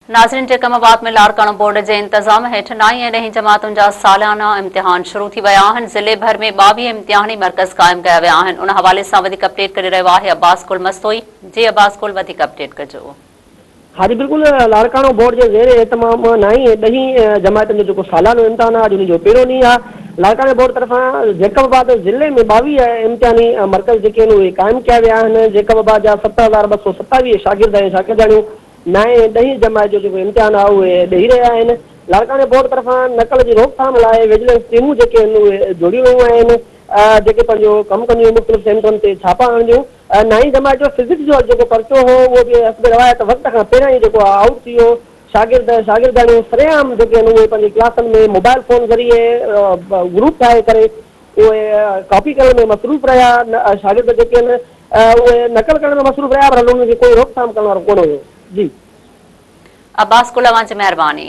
नाज़रीन टेकमाबाद में लाड़काणो बोर्ड के इंतजाम हेठ 9 ऐं 10 जमातुनि जा सालाना इम्तिहान शुरू थी विया आहिनि। ज़िले भर में 22 इम्तिहानी मर्कज़ क़ाइम कया विया आहिनि। उन हवाले सां वधीक अपडेट करे रहियो आहे अब्बास कुल मस्तोई। जी अब्बास कुल वधीक अपडेट कजो। हाँ जी बिल्कुल, लाड़काणो बोर्ड के ज़ेर एतमाम 9 ऐं 10 जमातुनि जो सालानो इम्तिहान आहे, उन जो पहिरियों ॾींहुं आहे। लाड़काणो बोर्ड तरफ़ां जैकबाबाद ज़िले में 22 इम्तिहानी मर्कज़ जेके आहिनि उहे क़ाइमु कया विया आहिनि। जैकबाबाद जा 7,227 शागिर्द ऐं शागिर्दाणियूं 9 ऐं 10 जमात जो जेको इम्तिहान आहे उहे ॾेई रहिया आहिनि। लाड़काणो बोर्ड तरफ़ां नक़ल जी रोकथाम लाइ विजिलेंस टीमूं जेके आहिनि उहे जोड़ियूं वयूं आहिनि, जेके पंहिंजो कमु कंदियूं मुख़्तलिफ़ सेंटरनि ते छापा हणंदियूं। 9 जमात जो फिज़िक्स जो जेको परचो हो उहो बि हस्ब रवायत वक़्त खां पहिरियां ई जेको आहे आउट थी वियो। शागिर्द शागिर्दाणियूं सरेआम जेके आहिनि उहे पंहिंजी क्लासनि में मोबाइल फ़ोन ज़रिए ग्रुप ठाहे करे उहे कॉपी करण में मसरूफ़ रहिया। शागिर्द जेके आहिनि उहे नक़ल करण में मसरूफ़ रहिया, पर उन्हनि खे कोई रोकथाम करण वारो कोन हुयो। जी अब्बास कुल, अवां जी महिरबानी।